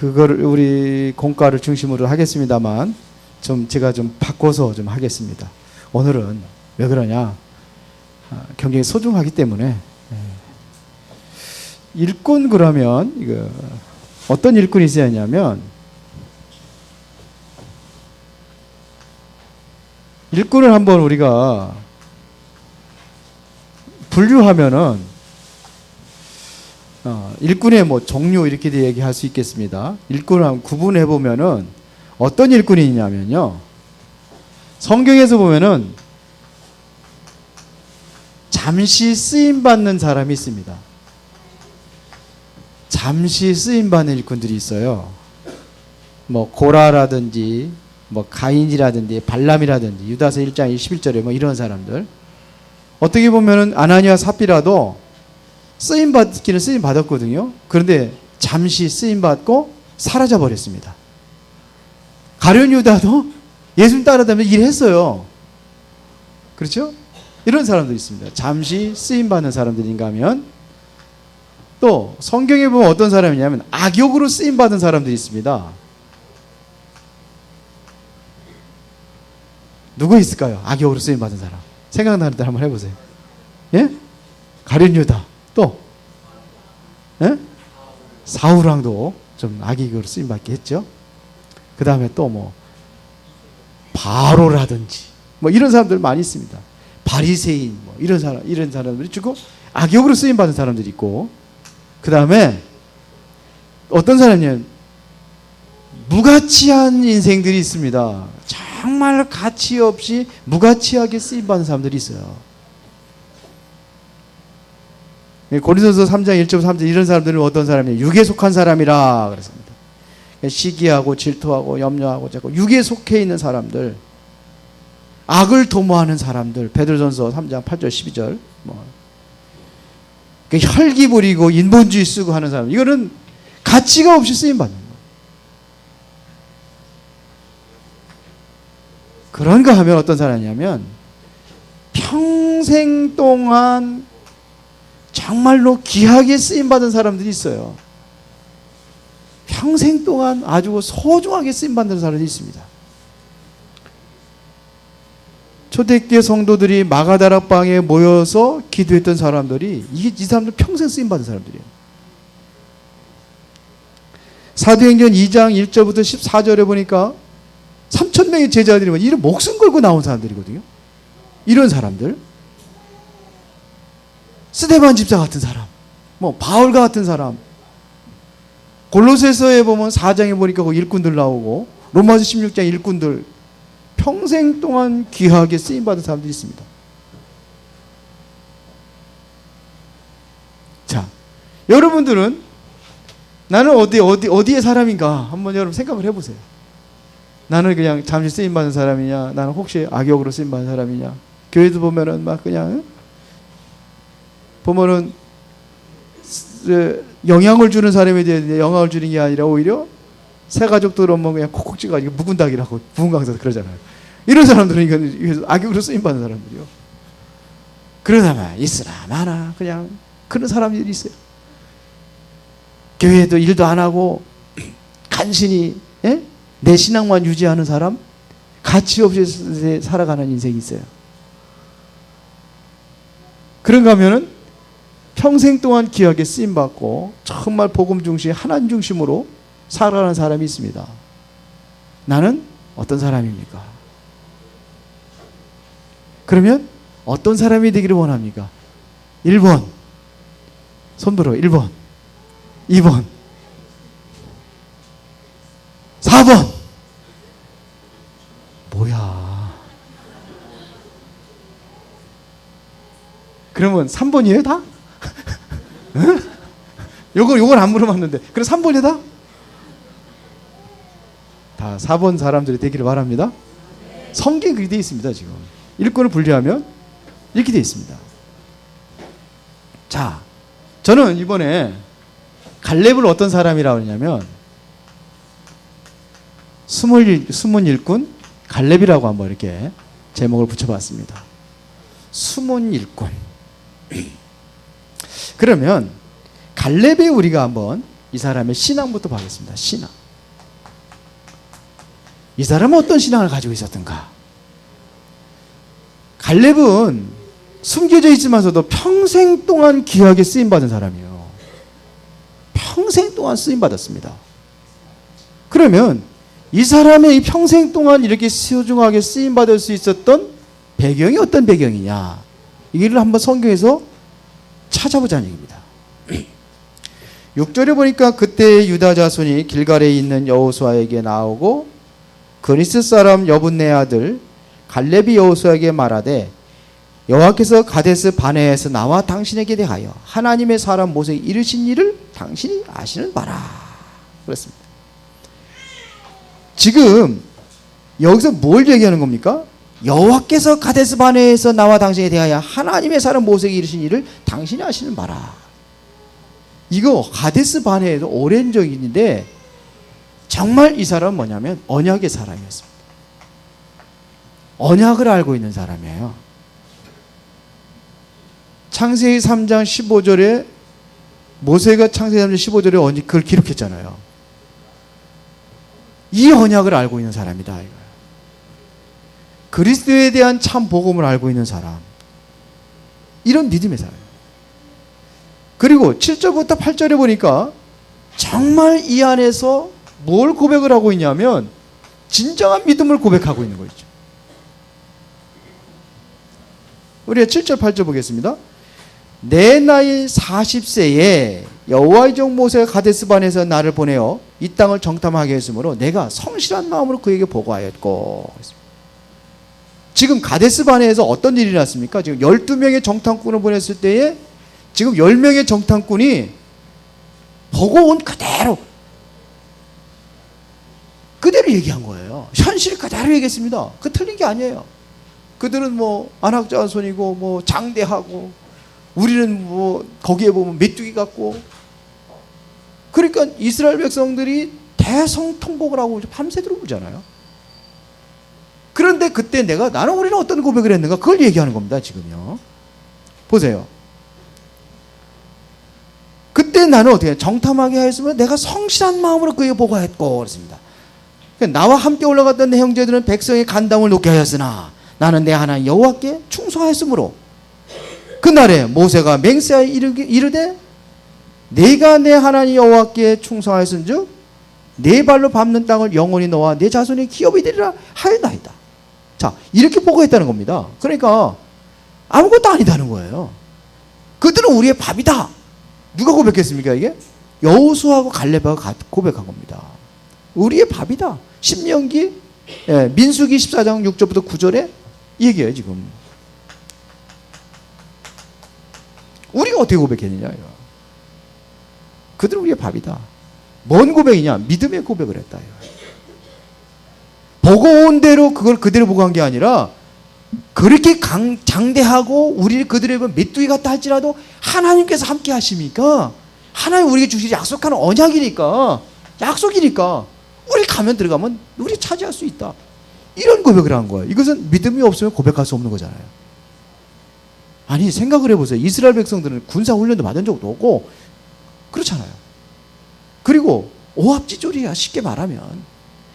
그거를 우리 공과를 중심으로 하겠습니다만 제가 좀 바꿔서 좀 하겠습니다. 오늘은 왜 그러냐? 굉장히 소중하기 때문에. 일꾼 그러면 이거 어떤 일꾼이 있어야 하냐면, 일꾼을 한번 우리가 분류하면은 일꾼의 뭐 종류 이렇게 얘기할 수 있겠습니다. 일꾼을 한번 구분해 보면은 어떤 일꾼이 있냐면요, 성경에서 보면은 잠시 쓰임 받는 사람이 있습니다. 잠시 쓰임 받는 일꾼들이 있어요. 뭐 고라라든지 뭐 가인이라든지 발람이라든지 유다서 1장 11절에 뭐 이런 사람들, 어떻게 보면은 아나니아 삽비라도 쓰임 받기는 쓰임 받았거든요. 그런데 잠시 쓰임 받고 사라져 버렸습니다. 가룟 유다도 예수님 따라다니면서 일했어요. 그렇죠? 이런 사람들이 있습니다. 잠시 쓰임 받는 사람들인가 하면, 또 성경에 보면 어떤 사람이냐면 악역으로 쓰임 받은 사람들이 있습니다. 누구 있을까요? 악역으로 쓰임 받은 사람. 생각나는 대로 한번 해보세요. 예? 가룟 유다. 또 예? 사울왕도 좀 악역으로 쓰임 받게 했죠. 그 다음에 또 뭐 바로라든지 뭐 이런 사람들 많이 있습니다. 바리새인 뭐 이런 사람들이 주고 악역으로 쓰임 받은 사람들이 있고, 그 다음에 어떤 사람이냐면 무가치한 인생들이 있습니다. 정말 가치 없이 무가치하게 쓰임 받는 사람들이 있어요. 고린도서 3장 1절 3절 이런 사람들은 어떤 사람이에요? 육에 속한 사람이라 그랬습니다. 시기하고 질투하고 염려하고 자꾸 육에 속해 있는 사람들, 악을 도모하는 사람들, 베드로전서 3장 8절 12절 뭐 혈기 부리고 인본주의 쓰고 하는 사람, 이거는 가치가 없이 쓰임 받는 거예요. 그런가 하면 어떤 사람이냐면 평생 동안 정말로 귀하게 쓰임 받은 사람들이 있어요. 평생 동안 아주 소중하게 쓰임 받는 사람들이 있습니다. 초대교회 성도들이 마가다락방에 모여서 기도했던 사람들이 이 사람들 평생 쓰임 받은 사람들이에요. 사도행전 2장 1절부터 14절에 보니까 3,000명의 제자들이 이런 목숨 걸고 나온 사람들이거든요. 이런 사람들, 스데반 집사 같은 사람, 뭐 바울과 같은 사람, 골로새서에 보면 4장에 보니까 그 일꾼들 나오고, 로마서 16장 일꾼들, 평생 동안 귀하게 쓰임받은 사람들이 있습니다. 자, 여러분들은 나는 어디의 사람인가 한번 여러분 생각을 해보세요. 나는 그냥 잠시 쓰임받는 사람이냐, 나는 혹시 악역으로 쓰임받는 사람이냐. 교회도 보면은 막 그냥 보면은 영향을 주는 사람에 대해 영향을 주는 게 아니라 오히려 새 가족들은 뭐 그냥 콕콕 찍어가지고 묵은 닭이라고 부흥 강사도 그러잖아요. 이런 사람들은 이건 악역으로 쓰임받는 사람들이요. 그러다만 있으나 마나 그냥 그런 사람들이 있어요. 교회도 일도 안 하고 간신히 내 신앙만 유지하는 사람, 가치 없이 살아가는 인생이 있어요. 그런가 하면은 평생 동안 귀하게 쓰임받고 정말 복음 중심, 하나님 중심으로 살아가는 사람이 있습니다. 나는 어떤 사람입니까? 그러면 어떤 사람이 되기를 원합니까? 1번 손들어. 1번 2번 4번 뭐야? 그러면 3번이에요 다? 응? 요건 안 물어봤는데 그럼 3번이 다? 다 4번 사람들이 되기를 바랍니다. 성경에 그렇게 되어 있습니다. 지금 일꾼을 분류하면 이렇게 되어 있습니다. 자, 저는 이번에 갈렙을 어떤 사람이라고 하냐면 숨은 일꾼 갈렙이라고 한번 이렇게 제목을 붙여봤습니다. 숨은 일꾼. 그러면 갈렙에 우리가 한번 이 사람의 신앙부터 보겠습니다. 신앙. 이 사람은 어떤 신앙을 가지고 있었던가? 갈렙은 숨겨져 있으면서도 평생 동안 귀하게 쓰임받은 사람이에요. 평생 동안 쓰임받았습니다. 그러면 이 사람의 이 평생 동안 이렇게 소중하게 쓰임받을 수 있었던 배경이 어떤 배경이냐, 이를 한번 성경에서 찾아보자는 얘기입니다. 6절에 보니까 그때 유다 자손이 길갈에 있는 여호수아에게 나오고 그니스 사람 여분네 아들 갈렙이 여호수아에게 말하되 여호와께서 가데스 바네에서 나와 당신에게 대하여 하나님의 사람 모세에게 이르신 일을 당신이 아시는 바라 그랬습니다. 지금 여기서 뭘 얘기하는 겁니까? 여호와께서 가데스 바네에서 나와 당신에게 대하여 하나님의 사람 모세에게 이르신 일을 당신이 아시는 바라. 이거 가데스 바네에도 오랜 적인데 정말 이 사람은 뭐냐면 언약의 사람이었습니다. 언약을 알고 있는 사람이에요. 창세기 3장 15절에 모세가 창세기 3장 15절에 그걸 기록했잖아요. 이 언약을 알고 있는 사람이다 이거예요. 그리스도에 대한 참 복음을 알고 있는 사람, 이런 믿음의 사람. 그리고 7절부터 8절에 보니까 정말 이 안에서 뭘 고백을 하고 있냐면 진정한 믿음을 고백하고 있는 거죠. 우리가 7절 8절 보겠습니다. 내 나이 40세에 여호와의 종 모세가 가데스반에서 나를 보내어 이 땅을 정탐하게 했으므로 내가 성실한 마음으로 그에게 보고하였고. 지금 가데스바네에서 어떤 일이 났습니까? 지금 12명의 정탐꾼을 보냈을 때에 지금 10명의 정탐꾼이 보고 온 그대로 얘기한 거예요. 현실 그대로 얘기했습니다. 그 틀린 게 아니에요. 그들은 뭐 안악자손이고 뭐 장대하고 우리는 뭐 거기에 보면 메뚜기 같고, 그러니까 이스라엘 백성들이 대성통곡을 하고 밤새도록 울잖아요. 그런데 그때 나는 우리는 어떤 고백을 했는가, 그걸 얘기하는 겁니다. 지금요. 보세요. 그때 나는 어떻게 정탐하게 하였으면 내가 성실한 마음으로 그에게 보고했고 그랬습니다. 그러니까 나와 함께 올라갔던 내 형제들은 백성의 간담을 높게 하였으나 나는 내 하나님 여호와께 충성하였으므로 그날에 모세가 맹세하여 이르되 내가 내 하나님 여호와께 충성하였은즉 내 발로 밟는 땅을 영원히 너와 내 자손의 기업이 되리라 하였나이다. 자, 이렇게 보고했다는 겁니다. 그러니까 아무것도 아니다는 거예요. 그들은 우리의 밥이다. 누가 고백했습니까? 이게 여호수아하고 갈렙하고 고백한 겁니다. 우리의 밥이다. 신명기 민수기 14장 6절부터 9절에 얘기해요. 지금 우리가 어떻게 고백했느냐. 그들은 우리의 밥이다. 뭔 고백이냐? 믿음의 고백을 했다. 보고 온 대로 그걸 그대로 보고 한 게 아니라 그렇게 장대하고 우리 그들의 메뚜기 같다 할지라도 하나님께서 함께 하십니까? 하나님 우리에게 주시지 약속하는 언약이니까, 약속이니까 우리 가면 들어가면 우리 차지할 수 있다. 이런 고백을 한 거예요. 이것은 믿음이 없으면 고백할 수 없는 거잖아요. 아니 생각을 해보세요. 이스라엘 백성들은 군사훈련도 받은 적도 없고 그렇잖아요. 그리고 오합지졸이야. 쉽게 말하면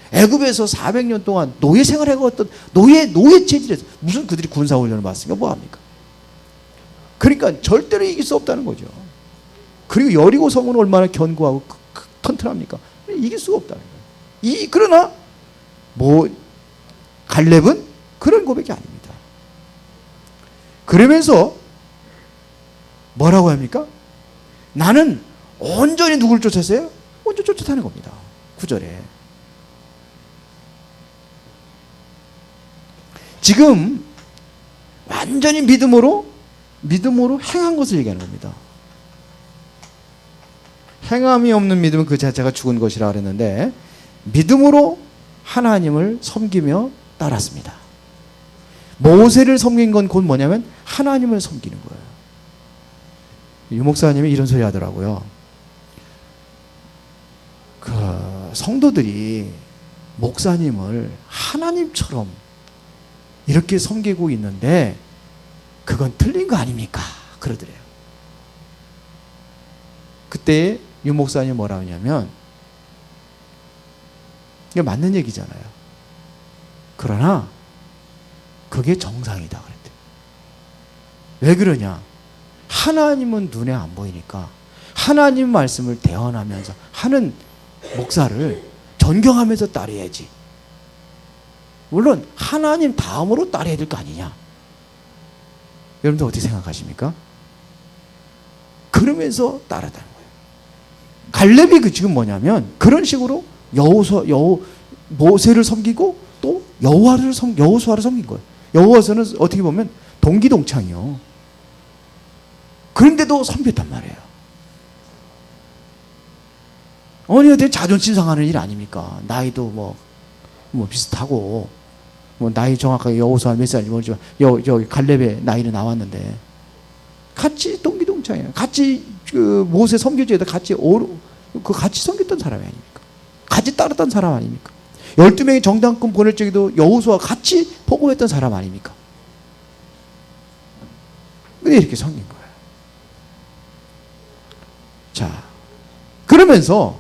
애굽에서 400년 동안 노예 생활하고 어떤 노예 체질에서 무슨 그들이 군사훈련을 받으니까 뭐합니까? 그러니까 절대로 이길 수 없다는 거죠. 그리고 여리고 성은 얼마나 견고하고 튼튼합니까? 이길 수가 없다는 거예요. 그러나 갈렙은 그런 고백이 아닙니다. 그러면서 뭐라고 합니까? 나는 온전히 누구를 쫓았어요? 온전히 쫓았다는 겁니다. 9절에. 지금 완전히 믿음으로 행한 것을 얘기하는 겁니다. 행함이 없는 믿음은 그 자체가 죽은 것이라 그랬는데 믿음으로 하나님을 섬기며 따랐습니다. 모세를 섬긴 건 곧 뭐냐면 하나님을 섬기는 거예요. 유 목사님이 이런 소리 하더라고요. 그 성도들이 목사님을 하나님처럼 이렇게 섬기고 있는데 그건 틀린 거 아닙니까? 그러더래요. 그때 유 목사님 뭐라 하냐면 이게 맞는 얘기잖아요. 그러나 그게 정상이다 그랬대. 왜 그러냐? 하나님은 눈에 안 보이니까 하나님 말씀을 대언하면서 하는 목사를 존경하면서 따라야지. 물론 하나님 다음으로 따라야 될 거 아니냐? 여러분들 어떻게 생각하십니까? 그러면서 따르다는 거예요. 갈렙이 그 지금 뭐냐면 그런 식으로 모세를 섬기고 또 여호수아를 섬긴 거예요. 여호수아는 어떻게 보면 동기동창이요. 그런데도 섬겼단 말이에요. 어머니한테 자존심 상하는 일 아닙니까? 나이도 뭐 비슷하고 뭐 나이 정확하게 여호수아 몇 살인지 모르지만 여기 갈렙의 나이는 나왔는데 같이 동기동창이에요. 같이 그 모세 섬겨줘야 같이 섬겼던 사람이 아닙니까? 같이 따랐던 사람 아닙니까? 12명이 정당권 보낼 적에도 여호수아와 같이 보고했던 사람 아닙니까? 근데 이렇게 섬긴 거예요. 자, 그러면서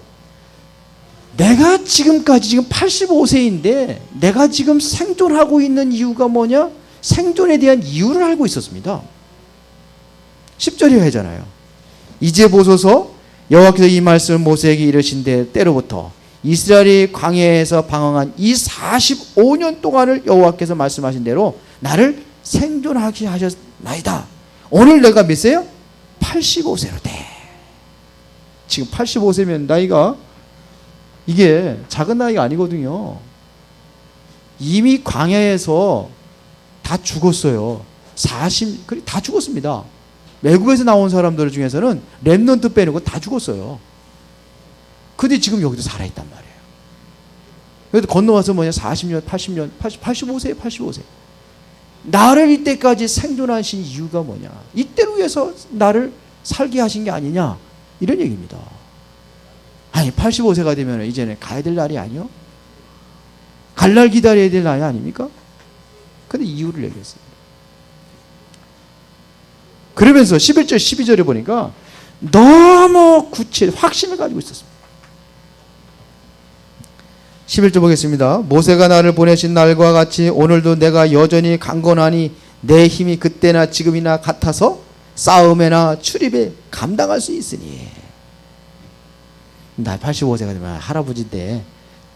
내가 지금까지 지금 85세인데 내가 지금 생존하고 있는 이유가 뭐냐? 생존에 대한 이유를 알고 있었습니다. 10절에 하잖아요. 이제 보소서 여호와께서 이 말씀을 모세에게 이르신데 때로부터 이스라엘이 광야에서 방황한 이 45년 동안을 여호와께서 말씀하신 대로 나를 생존하게 하셨나이다. 오늘 내가 몇 세요? 85세로 돼. 지금 85세면 나이가 이게 작은 나이가 아니거든요. 이미 광야에서 다 죽었어요. 다 죽었습니다. 외국에서 나온 사람들 중에서는 렘넌트 빼놓고 다 죽었어요. 근데 지금 여기도 살아있단 말이에요. 그래도 건너와서 40년, 80년, 85세에 85세. 나를 이때까지 생존하신 이유가 뭐냐? 이때를 위해서 나를 살게 하신 게 아니냐? 이런 얘기입니다. 아니 85세가 되면 이제는 가야 될 날이 아니요? 갈 날 기다려야 될 날이 아닙니까? 근데 이유를 얘기했습니다. 그러면서 11절 12절에 보니까 너무 확신을 가지고 있었습니다. 11절 보겠습니다. 모세가 나를 보내신 날과 같이 오늘도 내가 여전히 강건하니 내 힘이 그때나 지금이나 같아서 싸움에나 출입에 감당할 수 있으니. 나 85세가 되면 할아버지인데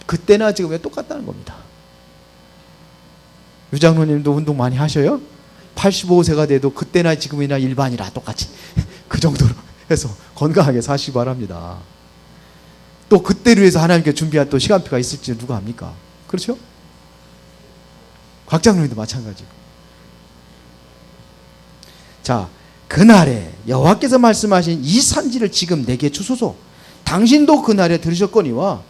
그때나 지금이나 똑같다는 겁니다. 유장로님도 운동 많이 하셔요? 85세가 돼도 그때나 지금이나 일반이라 똑같이 그 정도로 해서 건강하게 사시기 바랍니다. 또 그때를 위해서 하나님께 준비한 또 시간표가 있을지 누가 압니까? 그렇죠? 곽장로님도 마찬가지고. 자, 그날에 여호와께서 말씀하신 이 산지를 지금 내게 주소서. 당신도 그날에 들으셨거니와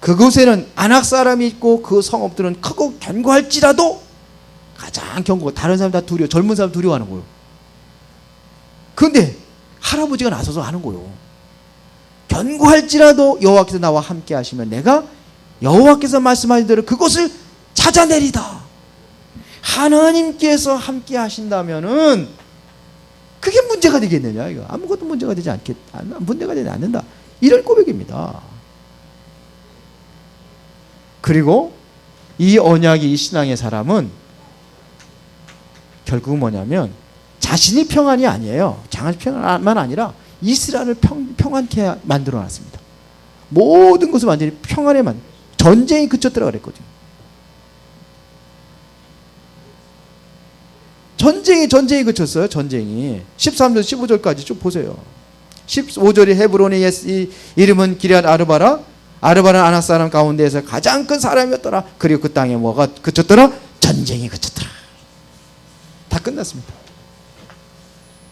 그곳에는 아낙 사람이 있고 그 성읍들은 크고 견고할지라도 가장 견고하고 다른 사람 다 두려워, 젊은 사람 두려워하는 거예요. 그런데 할아버지가 나서서 하는 거예요. 견고할지라도 여호와께서 나와 함께 하시면 내가 여호와께서 말씀하신 대로 그곳을 찾아내리다. 하나님께서 함께 하신다면은 그게 문제가 되겠느냐? 이거 아무것도 문제가 되지 않는다. 이런 고백입니다. 그리고 이 언약이 이 신앙의 사람은 결국은 뭐냐면 자신이 평안이 아니에요. 자신이 평안만 아니라 이스라엘을 평안케 만들어 놨습니다. 모든 것을 완전히 평안에 전쟁이 그쳤더라 그랬거든요. 전쟁이 그쳤어요. 전쟁이 13절 15절까지 쭉 보세요. 15절이 헤브론의 이름은 기럇 아르바라. 아르바는 아낙 사람 가운데에서 가장 큰 사람이었더라. 그리고 그 땅에 뭐가 그쳤더라? 전쟁이 그쳤더라. 다 끝났습니다.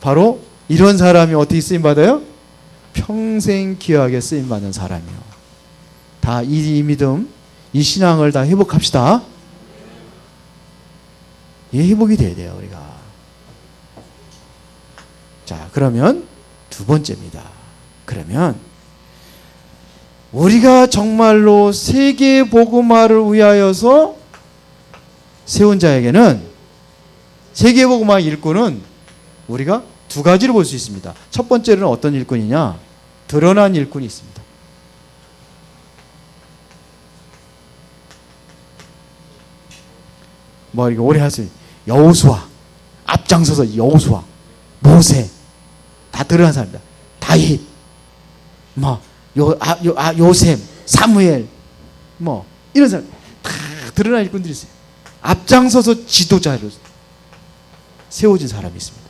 바로 이런 사람이 어떻게 쓰임받아요? 평생 귀하게 쓰임받는 사람이요. 다 이 믿음, 이 신앙을 다 회복합시다. 이 회복이 돼야 돼요, 우리가. 자, 그러면 두 번째입니다. 그러면 우리가 정말로 세계 복음화를 위하여서 세운 자에게는 세계 복음화 일꾼은 우리가 두 가지를 볼 수 있습니다. 첫 번째는 어떤 일꾼이냐? 드러난 일꾼이 있습니다. 뭐 이렇게 오래 하세요. 여호수아, 앞장서서 여호수아, 모세, 다 드러난 사람이다. 다윗, 뭐 요셉, 사무엘, 뭐 이런 사람 다 드러난 일꾼들이 있어요. 앞장서서 지도자로 세워진 사람이 있습니다.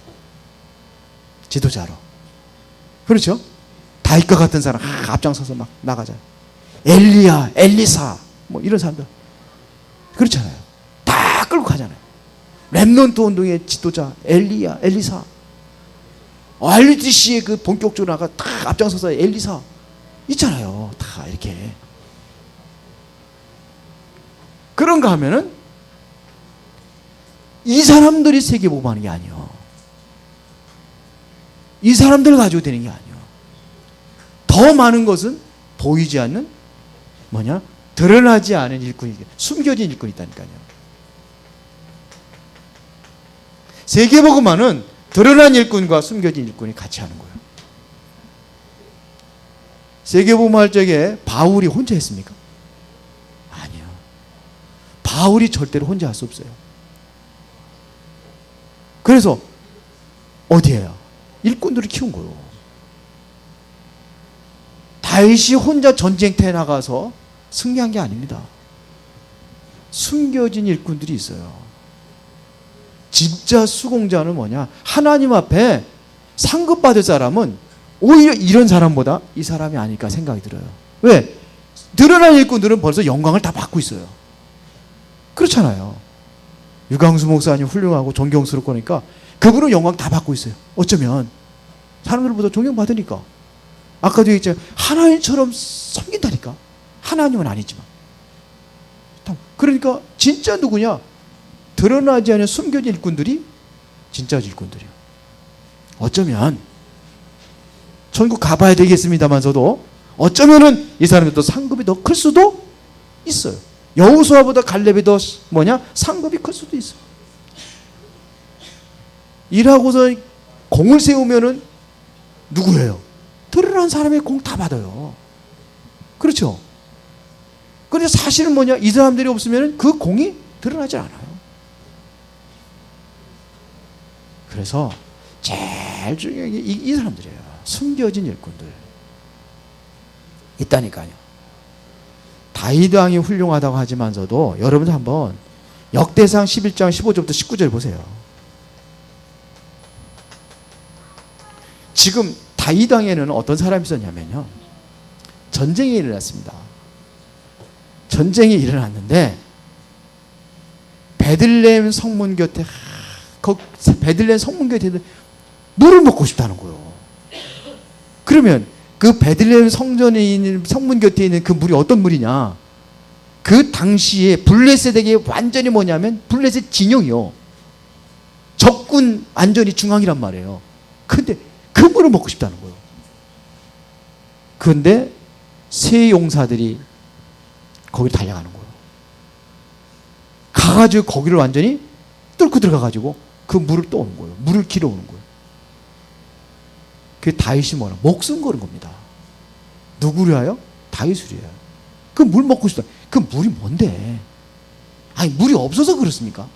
지도자로. 그렇죠? 다윗과 같은 사람 앞장서서 막 나가잖아요. 엘리야, 엘리사, 뭐 이런 사람들 그렇잖아요. 다 끌고 가잖아요. 렘넌트 운동의 지도자 엘리야, 엘리사, RUTC의 그 본격적으로 나가 다 앞장서서 엘리사 있잖아요. 다 이렇게. 그런가 하면은 이 사람들이 세계복음하는 게 아니에요. 이 사람들을 가지고 되는 게 아니에요. 더 많은 것은 보이지 않는 뭐냐? 드러나지 않은 일꾼이, 숨겨진 일꾼이 있다니까요. 세계복음화는 드러난 일꾼과 숨겨진 일꾼이 같이 하는 거예요. 세계복음화 적에 바울이 혼자 했습니까? 아니요. 바울이 절대로 혼자 할 수 없어요. 그래서 어디에요? 일꾼들을 키운 거예요. 다윗이 혼자 전쟁터에 나가서 승리한 게 아닙니다. 숨겨진 일꾼들이 있어요. 진짜 수공자는 뭐냐? 하나님 앞에 상급받을 사람은 오히려 이런 사람보다 이 사람이 아닐까 생각이 들어요. 왜? 드러난 일꾼들은 벌써 영광을 다 받고 있어요. 그렇잖아요. 유광수 목사님 훌륭하고 존경스럽고 그러니까 그분은 영광 다 받고 있어요. 어쩌면 사람들보다 존경받으니까. 아까도 얘기했잖아요. 하나님처럼 섬긴다니까. 하나님은 아니지만. 그러니까 진짜 누구냐? 드러나지 않은 숨겨진 일꾼들이 진짜 일꾼들이에요. 어쩌면 천국 가봐야 되겠습니다만서도 어쩌면은 이 사람들도 상급이 더 클 수도 있어요. 여호수아보다 갈렙이 더 뭐냐? 상급이 클 수도 있어요. 일하고서 공을 세우면은 누구예요? 드러난 사람의 공 다 받아요. 그렇죠? 그런데 사실은 뭐냐? 이 사람들이 없으면 그 공이 드러나지 않아요. 그래서 제일 중요한 게 이 사람들이에요. 숨겨진 일꾼들. 있다니까요. 다윗 왕이 훌륭하다고 하지만서도 여러분들 한번 역대상 11장 15절부터 19절 보세요. 지금 다윗 왕에는 어떤 사람이 있었냐면요. 전쟁이 일어났습니다. 전쟁이 일어났는데 베들레헴 성문 곁에 베들레헴 성문 곁에 물을 먹고 싶다는 거예요. 그러면 그 베들레헴 성전에 있는 성문 곁에 있는 그 물이 어떤 물이냐? 그 당시에 블레셋에게 완전히 뭐냐면 블레셋 진영이요. 적군 안전이 중앙이란 말이에요. 근데 그 물을 먹고 싶다는 거예요. 그런데 세 용사들이 거기를 달려가는 거예요. 가가지고 거기를 완전히 뚫고 들어가가지고 그 물을 떠오는 거예요. 물을 길어오는 거예요. 그 다윗이 뭐라? 목숨 거는 겁니다. 누구를 위하여? 다윗을 위하여. 그 물 먹고 싶다. 그 물이 뭔데? 아니 물이 없어서 그렇습니까?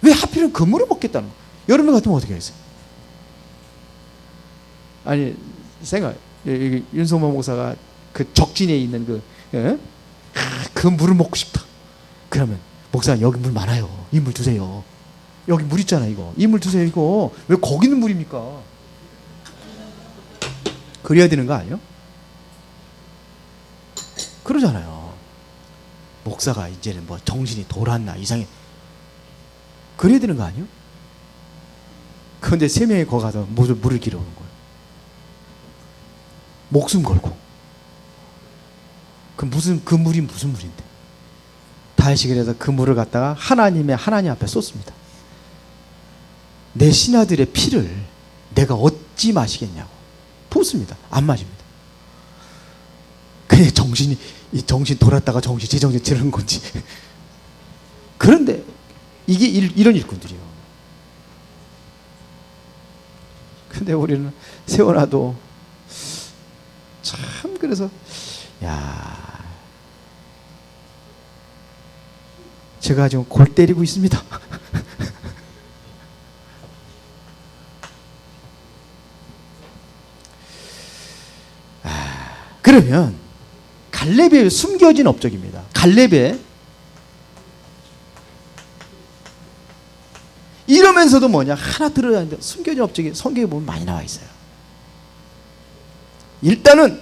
왜 하필은 그 물을 먹겠다는 거예요? 여러분 같으면 어떻게 하겠어요? 아니 생각 윤성모 목사가 그 적진에 있는 그 물을 먹고 싶다. 그러면 목사님 여기 물 많아요. 이 물 드세요. 여기 물 있잖아 이거. 이 물 드세요 이거. 왜 거기 있는 물입니까? 그래야 되는 거 아니에요? 그러잖아요. 목사가 이제는 뭐 정신이 돌았나 이상해. 그래야 되는 거 아니에요? 그런데 세 명이 거기 가서 물을 길어오는 거예요. 목숨 걸고. 그 물이 무슨 물인데? 다윗이 그래서 그 물을 갖다가 하나님 앞에 쏟습니다. 내 신하들의 피를 내가 어찌 마시겠냐고. 붓습니다. 안 마십니다. 그게 정신 돌았다가 제정신 들은 건지. 그런데 이게 이런 일꾼들이에요. 근데 우리는 세워놔도 참 그래서 야, 제가 지금 골 때리고 있습니다. 그러면 갈렙의 숨겨진 업적입니다. 갈렙의 이러면서도 뭐냐 하나 들어야 하는데 숨겨진 업적이 성경에 보면 많이 나와 있어요. 일단은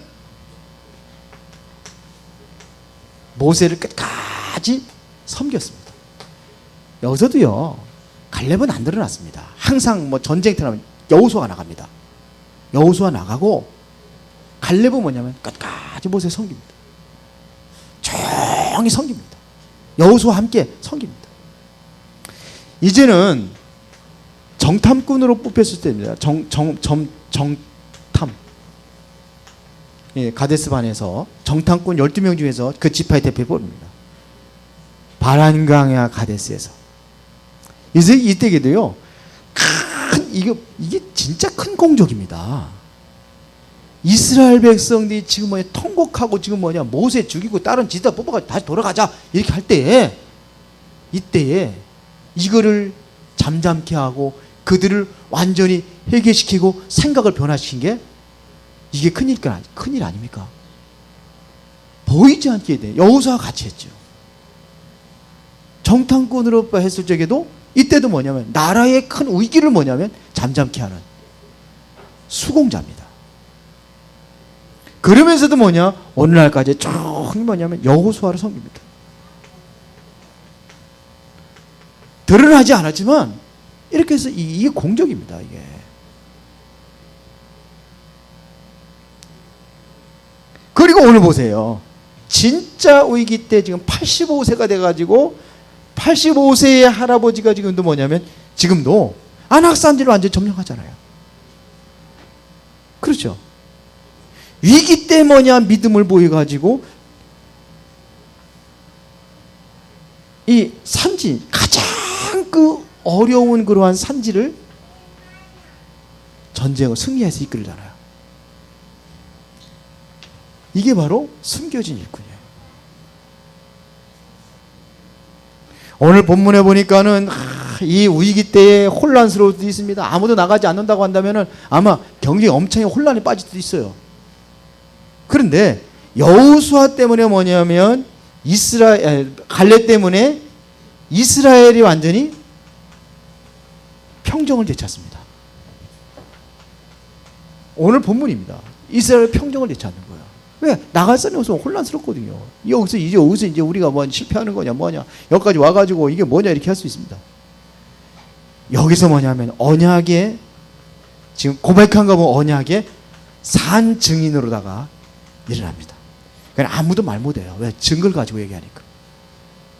모세를 끝까지 섬겼습니다. 여기서도요 갈렙은 안 드러났습니다. 항상 뭐 전쟁터 나면 여호수아가 나갑니다. 여호수아 나가고 갈렙은 뭐냐면 끝까지 모세 섬깁니다. 조용히 섬깁니다. 여호수아와 함께 섬깁니다. 이제는 정탐꾼으로 뽑혔을 때입니다. 정탐. 예, 가데스 반에서 정탐꾼 12명 중에서 그 지파의 대표를 뽑습니다. 바란강야 가데스에서. 이때에도요, 이게 진짜 큰 공적입니다. 이스라엘 백성들이 지금 뭐냐, 통곡하고 지금 뭐냐, 모세 죽이고 다른 지다 뽑아가지고 다시 돌아가자. 이렇게 할 때에, 이때에 이거를 잠잠케 하고 그들을 완전히 회개시키고 생각을 변화시킨 게 이게 큰일 아닙니까? 보이지 않게 돼. 여호수아와 같이 했죠. 정탐꾼으로 했을 적에도 이때도 뭐냐면 나라의 큰 위기를 뭐냐면 잠잠케 하는 수공자입니다. 그러면서도 뭐냐 오늘날까지 쭉 뭐냐면 여호수아를 섬깁니다. 드러나지 않았지만 이렇게 해서 이게 공적입니다. 이게 그리고 오늘 보세요. 진짜 위기 때 지금 85세가 돼가지고 85세의 할아버지가 지금도 뭐냐면 지금도 안악산지를 완전히 점령하잖아요. 그렇죠. 위기 때 뭐냐 믿음을 보여가지고 이 산지 가장 그 어려운 그러한 산지를 전쟁을 승리해서 이끌잖아요. 이게 바로 숨겨진 일꾼이에요. 오늘 본문에 보니까는 이 위기 때에 혼란스러울 수도 있습니다. 아무도 나가지 않는다고 한다면은 아마 경기에 엄청나게 혼란에 빠질 수도 있어요. 그런데 여호수아 때문에 뭐냐면 갈렙 때문에 이스라엘이 완전히 평정을 되찾습니다. 오늘 본문입니다. 이스라엘 평정을 되찾는 거예요. 왜? 나갈 사람이 없으면 혼란스럽거든요. 여기서 이제 우리가 뭐 실패하는 거냐 뭐냐 여기까지 와가지고 이게 뭐냐 이렇게 할 수 있습니다. 여기서 뭐냐면 언약에 지금 고백한 거 보면 언약에 산 증인으로다가 일어납니다. 그러니까 아무도 말 못해요. 왜? 증거를 가지고 얘기하니까.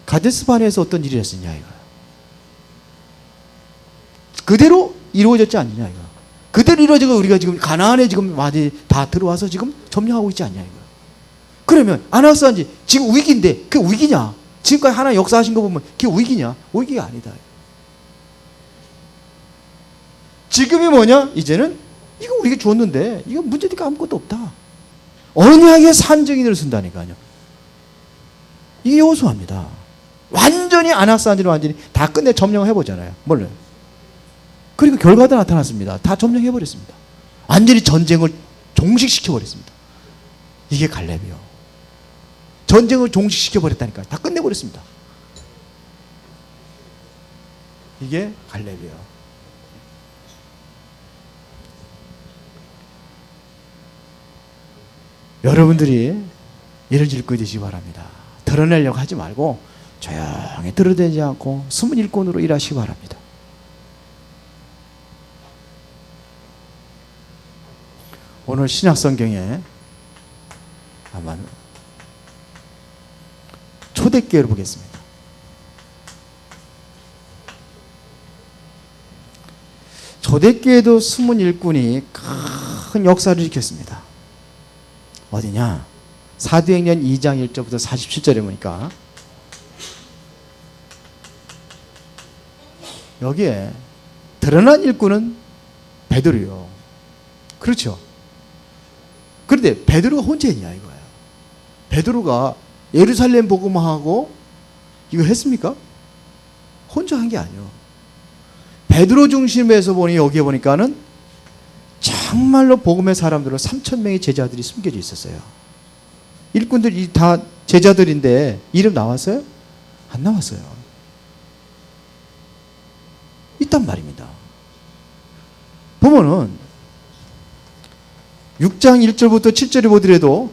가데스 바네에서 어떤 일이 있었냐 이거. 그대로 이루어졌지 않느냐 이거. 그대로 이루어지고 우리가 지금 가나안에 지금 많이 다 들어와서 지금 점령하고 있지 않냐 이거. 그러면 안악산지 지금 위기인데 그게 위기냐? 지금까지 하나님 역사하신 거 보면 그게 위기냐? 위기가 아니다. 지금이 뭐냐? 이제는 이거 우리가 줬는데 이거 문제니까 아무것도 없다. 언약의 산증인을 쓴다니까요. 이게 여호수아입니다. 완전히 안악산지를 완전히 다 끝내 점령을 해보잖아요. 뭘요? 그리고 결과도 나타났습니다. 다 점령해버렸습니다. 완전히 전쟁을 종식시켜버렸습니다. 이게 갈렙이요. 전쟁을 종식시켜버렸다니까요. 다 끝내버렸습니다. 이게 갈렙이요. 여러분들이 이런 일꾼이 되시기 바랍니다. 드러내려고 하지 말고 조용히 드러내지 않고 숨은 일꾼으로 일하시기 바랍니다. 오늘 신약성경에 아마 초대교회를 보겠습니다. 초대교회도 숨은 일꾼이 큰 역사를 일으켰습니다. 어디냐? 사도행전 2장 1절부터 47절에 보니까 여기에 드러난 일꾼은 베드로요. 그렇죠. 그런데 베드로가 혼자 했냐 이거예요. 베드로가 예루살렘 복음하고 이거 했습니까? 혼자 한 게 아니에요. 베드로 중심에서 보니 여기에 보니까는 정말로 복음의 사람들은 3,000명의 제자들이 숨겨져 있었어요. 일꾼들이 다 제자들인데 이름 나왔어요? 안 나왔어요. 있단 말입니다. 보면은 6장 1절부터 7절에 보더라도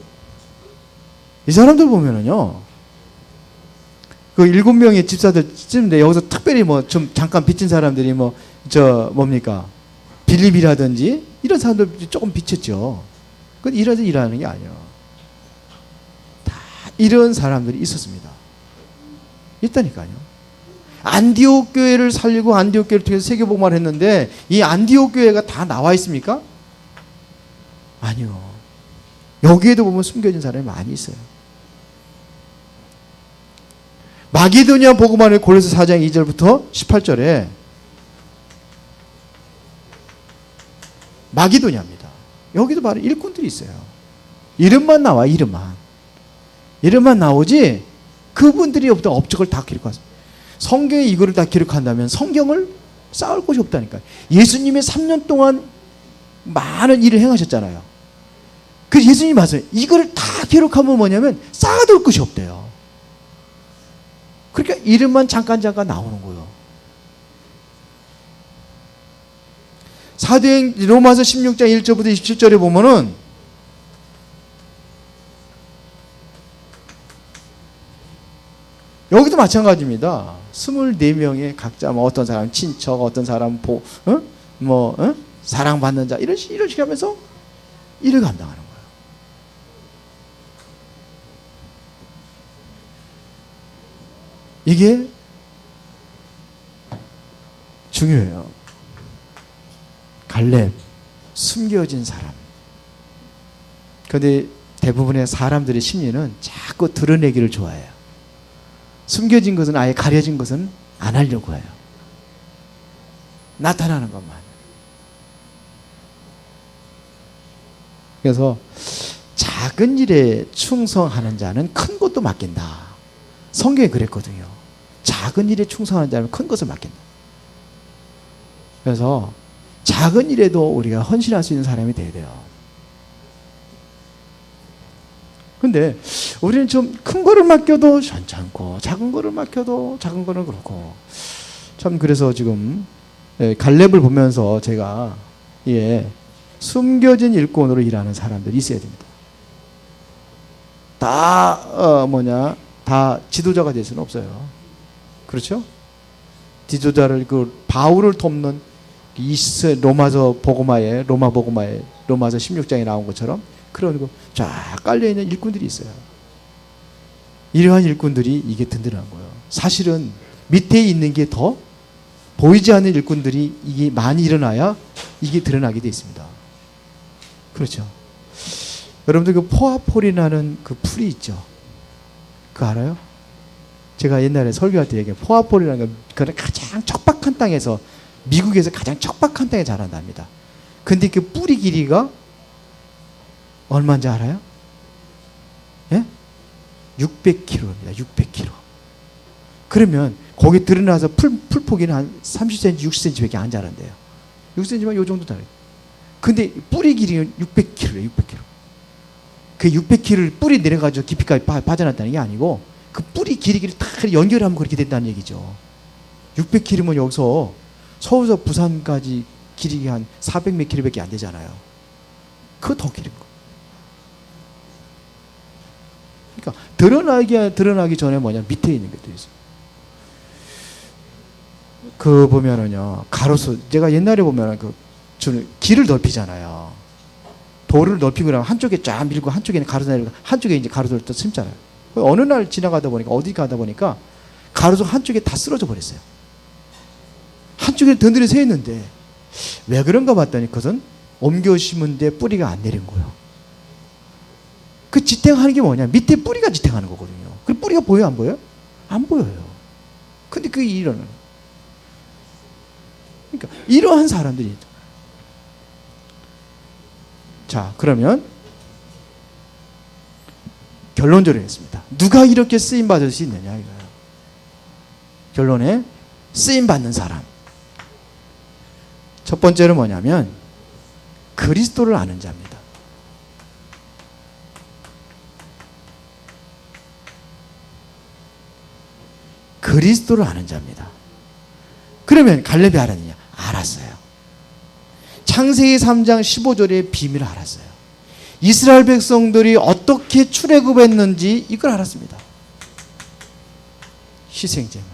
이 사람들 보면은요, 그 7명의 집사들 찍는데 여기서 특별히 뭐 좀 잠깐 비친 사람들이 뭡니까? 빌립이라든지 이런 사람들 조금 비쳤죠. 그건 이래서 일하는 게 아니에요. 다 이런 사람들이 있었습니다. 있다니까요. 안디옥 교회를 살리고 안디옥 교회를 통해서 세계복음화를 했는데 이 안디옥 교회가 다 나와 있습니까? 아니요. 여기에도 보면 숨겨진 사람이 많이 있어요. 마게도냐 복음화를 골로새 4장 2절부터 18절에 마게도냐입니다. 여기도 바로 일꾼들이 있어요. 이름만 나와, 이름만 나오지 그분들이 어떤 업적을 다 기록하세요. 성경에 이거를 다 기록한다면 성경을 쌓을 곳이 없다니까요. 예수님이 3년 동안 많은 일을 행하셨잖아요. 그래서 예수님이 맞아요. 이거를 다 기록하면 뭐냐면 쌓아둘 것이 없대요. 그러니까 이름만 잠깐 나오는 거예요. 사도행 로마서 16장 1절부터 27절에 보면은 여기도 마찬가지입니다. 24명의 각자 어떤 사람 친척, 어떤 사람 사랑받는 자 이런 식으로 하면서 일을 감당하는 거예요. 이게 중요해요. 갈렙, 숨겨진 사람. 그런데 대부분의 사람들의 심리는 자꾸 드러내기를 좋아해요. 숨겨진 것은 아예 가려진 것은 안 하려고 해요. 나타나는 것만. 그래서 작은 일에 충성하는 자는 큰 것도 맡긴다. 성경에 그랬거든요. 작은 일에 충성하는 자는 큰 것을 맡긴다. 그래서 작은 일에도 우리가 헌신할 수 있는 사람이 돼야 돼요. 근데 우리는 좀 큰 거를 맡겨도 괜찮고 작은 거를 맡겨도 작은 거는 그렇고 참 그래서 지금 갈렙을 보면서 제가 숨겨진 일꾼으로 일하는 사람들이 있어야 됩니다. 다 지도자가 될 수는 없어요. 그렇죠? 지도자를 바울을 돕는 로마 복음화에 로마서 16장에 나온 것처럼 그런 거 쫙 깔려있는 일꾼들이 있어요. 이러한 일꾼들이 이게 든든한 거예요. 사실은 밑에 있는 게 더 보이지 않는 일꾼들이 이게 많이 일어나야 이게 드러나게 돼 있습니다. 그렇죠? 여러분들 그 포아폴이라는 그 풀이 있죠? 그거 알아요? 제가 옛날에 설교할 때 얘기해요. 포아폴이라는 건 가장 척박한 땅에서 미국에서 가장 척박한 땅에 자란답니다. 근데 그 뿌리 길이가 얼마인지 알아요? 예? 600kg입니다. 600kg. 그러면 거기 드러나서 풀폭이는 한 30cm, 60cm밖에 안 자란대요. 6cm만 요 정도 자라요. 근데 뿌리 길이는 600kg예요. 600kg. 그 600kg를 뿌리 내려가지고 깊이까지 빠져났다는 게 아니고 그 뿌리 길이를 딱 연결하면 그렇게 된다는 얘기죠. 600km면 여기서 서울에서 부산까지 길이 한 400 몇 킬로밖에 안 되잖아요. 그거 더 길은 거. 그러니까 드러나기 전에 밑에 있는 것도 있어요. 그 보면은요, 가로수, 제가 옛날에 보면은 저는 길을 넓히잖아요. 도를 넓히고 나면 한쪽에 쫙 밀고 한쪽에는 가로수 내리고 한쪽에 이제 가로수를 또 심잖아요. 어느 날 지나가다 보니까 어디 가다 보니까 가로수 한쪽에 다 쓰러져 버렸어요. 한쪽에 든든히 서 있는데 왜 그런가 봤더니 그것은 옮겨 심은데 뿌리가 안 내린 거예요. 그 지탱하는 게 뭐냐? 밑에 뿌리가 지탱하는 거거든요. 그 뿌리가 보여요, 안 보여요? 안 보여요. 근데 그게 일어나는. 그러니까 이러한 사람들이 있죠. 자, 그러면 결론적으로 했습니다. 누가 이렇게 쓰임 받을 수 있느냐 이거예요. 결론에 쓰임 받는 사람. 첫 번째는 뭐냐면 그리스도를 아는 자입니다. 그리스도를 아는 자입니다. 그러면 갈렙이 알았느냐? 알았어요. 창세기 3장 15절의 비밀을 알았어요. 이스라엘 백성들이 어떻게 출애굽했는지 이걸 알았습니다. 희생제물.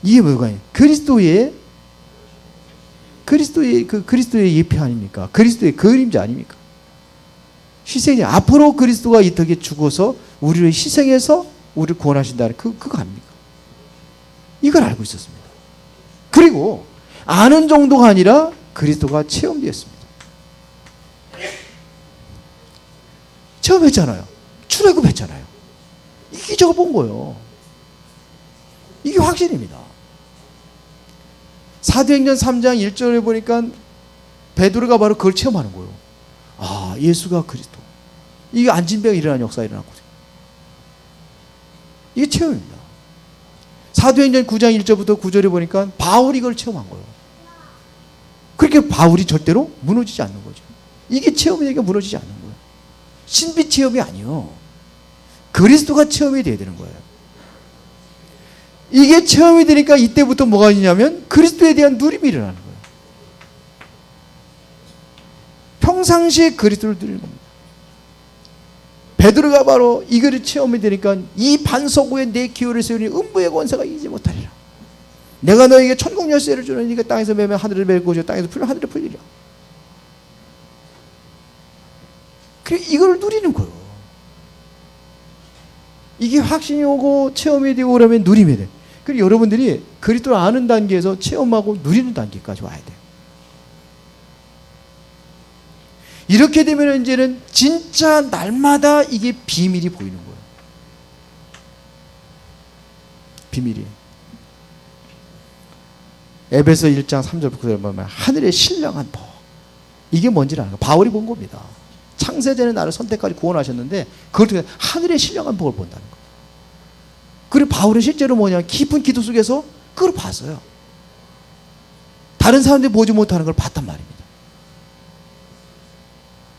이게 뭐가 그리스도의 예표 아닙니까? 그리스도의 그림자 아닙니까? 희생제. 앞으로 그리스도가 이 땅에 죽어서 우리를 희생해서 우리를 구원하신다는 그거 아닙니까? 이걸 알고 있었습니다. 그리고 아는 정도가 아니라 그리스도가 체험되었습니다. 체험했잖아요. 출애굽했잖아요. 이게 저거 본 거예요. 이게 확신입니다. 사도행전 3장 1절에 보니까 베드로가 바로 그걸 체험하는 거예요. 아, 예수가 그리스도. 이게 안진병이 일어난 역사가 일어났거든요. 이게 체험입니다. 사도행전 9장 1절부터 9절에 보니까 바울이 이걸 체험한 거예요. 그렇게 바울이 절대로 무너지지 않는 거죠. 이게 체험이니까 무너지지 않는 거예요. 신비 체험이 아니요. 그리스도가 체험이 돼야 되는 거예요. 이게 체험이 되니까 이때부터 뭐가 있냐면 그리스도에 대한 누림이 일어나는 거예요. 평상시에 그리스도를 누리는 겁니다. 베드로가 바로 이거를 체험이 되니까 이 반석 위에 내 기호를 세우니 음부의 권세가 이기지 못하리라. 내가 너에게 천국 열쇠를 주노니 네가 땅에서 매면 하늘을 멜 것이요 땅에서 풀면 하늘을 풀리라. 그래 이걸 누리는 거예요. 이게 확신이 오고 체험이 되고 그러면 누림이 돼. 그리고 여러분들이 그리스도를 아는 단계에서 체험하고 누리는 단계까지 와야 돼요. 이렇게 되면 이제는 진짜 날마다 이게 비밀이 보이는 거예요. 비밀이. 에베소 1장 3절부터 9절 보면 하늘의 신령한 복. 이게 뭔지를 아는 거예요. 바울이 본 겁니다. 창세전에 나를 선택까지 구원하셨는데 그걸 통해 하늘의 신령한 복을 본다는 거예요. 그리고 바울은 실제로 뭐냐 깊은 기도 속에서 그걸 봤어요. 다른 사람들이 보지 못하는 걸 봤단 말입니다.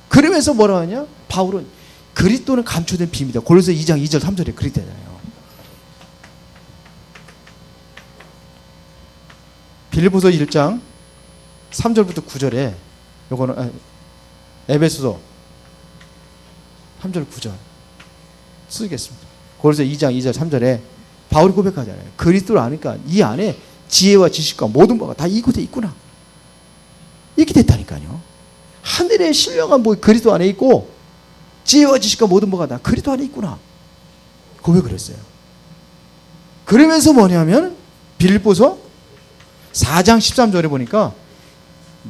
그러면서 뭐라 하냐? 바울은 그리스도는 감춰진 비밀이다. 골로새 2장 2절 3절에 그렇게 되잖아요. 빌립보서 1장 3절부터 9절에 요거는 에베소서 3절 9절 쓰겠습니다. 골로새 2장 2절 3절에 바울이 고백하잖아요. 그리스도를 아니까 이 안에 지혜와 지식과 모든 바가 다 이곳에 있구나. 이렇게 됐다니까요. 하늘의 신령한 복이 그리스도 안에 있고 지혜와 지식과 모든 바가 다 그리스도 안에 있구나. 고백을 했어요. 그러면서 뭐냐면 빌립보서 4장 13절에 보니까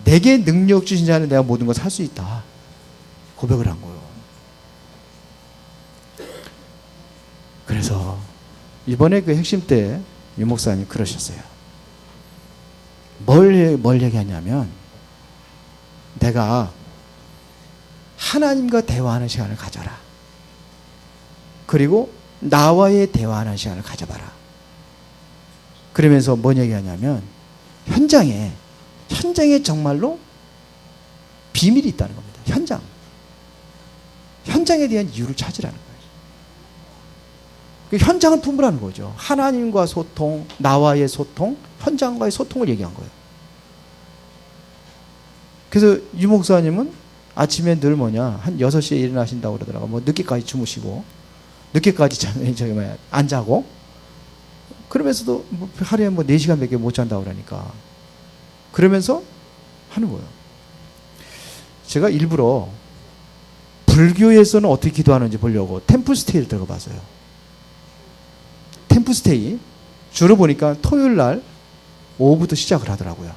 내게 능력 주신 자는 내가 모든 것을 할 수 있다. 고백을 한 거예요. 그래서 이번에 그 핵심 때 유 목사님이 그러셨어요. 뭘 얘기하냐면 내가 하나님과 대화하는 시간을 가져라. 그리고 나와의 대화하는 시간을 가져봐라. 그러면서 뭔 얘기하냐면 현장에 정말로 비밀이 있다는 겁니다. 현장에 대한 이유를 찾으라는 거예요. 그 현장을 품으라는 거죠. 하나님과 소통, 나와의 소통, 현장과의 소통을 얘기한 거예요. 그래서 유 목사님은 아침에 늘 한 6시에 일어나신다고 그러더라고요. 뭐 늦게까지 주무시고, 늦게까지 안 자고, 그러면서도 뭐 하루에 4시간밖에 못 잔다고 그러니까. 그러면서 하는 거예요. 제가 일부러 불교에서는 어떻게 기도하는지 보려고 템플스테이를 들어봤어요. 템플스테이 주로 보니까 토요일 날 오후부터 시작을 하더라고요.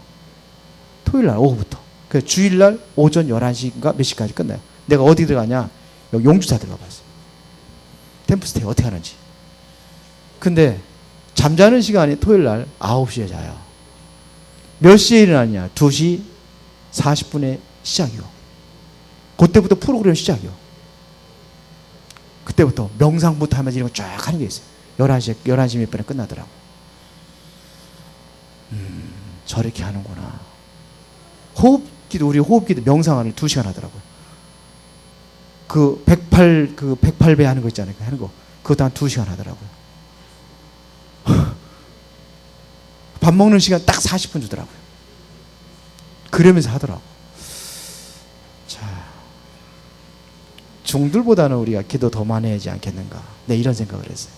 토요일 날 오후부터. 그래서 주일 날 오전 11시인가 몇 시까지 끝나요. 내가 어디 들어가냐? 여기 용주사 들어가봤어요. 템플스테이 어떻게 하는지. 근데 잠자는 시간이 토요일 날 9시에 자요. 몇 시에 일어나냐? 2시 40분에 시작이요. 그때부터 프로그램 시작이요. 그때부터 명상부터 하면서 이런 거 쫙 하는 게 있어요. 11시 몇 분에 끝나더라고. 저렇게 하는구나. 호흡기도, 우리 호흡기도 명상을 2시간 하더라고요. 그 108배 하는 거 있잖아요. 하는 거. 그것도 한 2시간 하더라고요. 밥 먹는 시간 딱 40분 주더라고요. 그러면서 하더라고. 자, 중들보다는 우리가 기도 더 많이 하지 않겠는가. 네, 이런 생각을 했어요.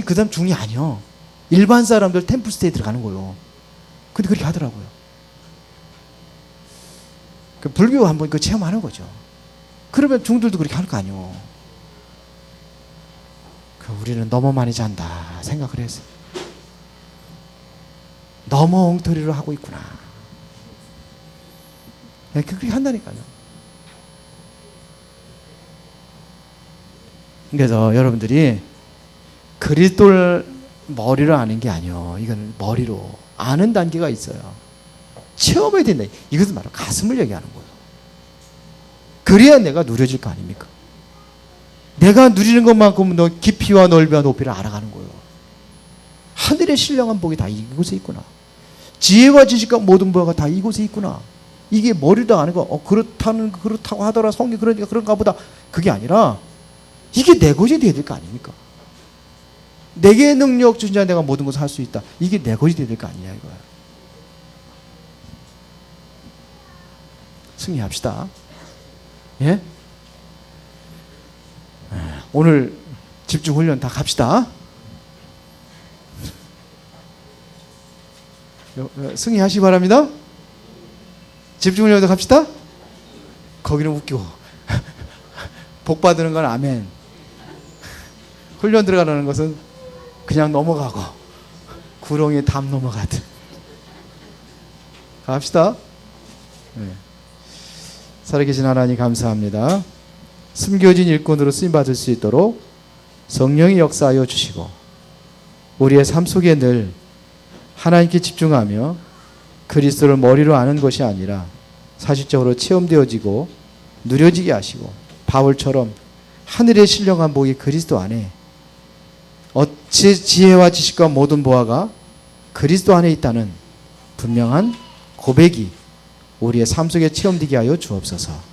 그 다음 중이 아니요. 일반 사람들 템플스테이 들어가는 거요. 근데 그렇게 하더라고요. 그 불교 한번 그 체험하는 거죠. 그러면 중들도 그렇게 할 거 아니요. 우리는 너무 많이 잔다 생각을 했어요. 너무 엉터리로 하고 있구나. 그렇게 한다니까요. 그래서 여러분들이 그리스도를 머리로 아는 게 아니요. 이건 머리로 아는 단계가 있어요. 체험해야 된다. 이것은 바로 가슴을 얘기하는 거예요. 그래야 내가 누려질 거 아닙니까? 내가 누리는 것만큼 너 깊이와 넓이와 높이를 알아가는 거예요. 하늘의 신령한 복이 다 이곳에 있구나. 지혜와 지식과 모든 부가 다 이곳에 있구나. 이게 머리도 아는 거. 그렇다고 하더라. 성이 그러니까 그런가 보다. 그게 아니라 이게 내 것이 돼야 될 거 아닙니까? 내게 능력 주신 자 내가 모든 것을 할 수 있다. 이게 내 것이 돼야 될 거 아니냐 이거야. 승리합시다. 예? 오늘 집중 훈련 다 갑시다. 승리하시기 바랍니다. 집중 훈련도 갑시다. 거기는 웃기고 복 받는 건 아멘. 훈련 들어가는 것은 그냥 넘어가고 구렁이에 담 넘어가듯 갑시다. 네. 살아계신 하나님 감사합니다. 숨겨진 일꾼으로 쓰임받을 수 있도록 성령이 역사하여 주시고 우리의 삶 속에 늘 하나님께 집중하며 그리스도를 머리로 아는 것이 아니라 사실적으로 체험되어지고 누려지게 하시고 바울처럼 하늘의 신령한 복이 그리스도 안에 지혜와 지식과 모든 보화가 그리스도 안에 있다는 분명한 고백이 우리의 삶 속에 체험되게 하여 주옵소서.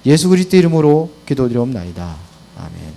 예수 그리스도 이름으로 기도드리옵나이다. 아멘.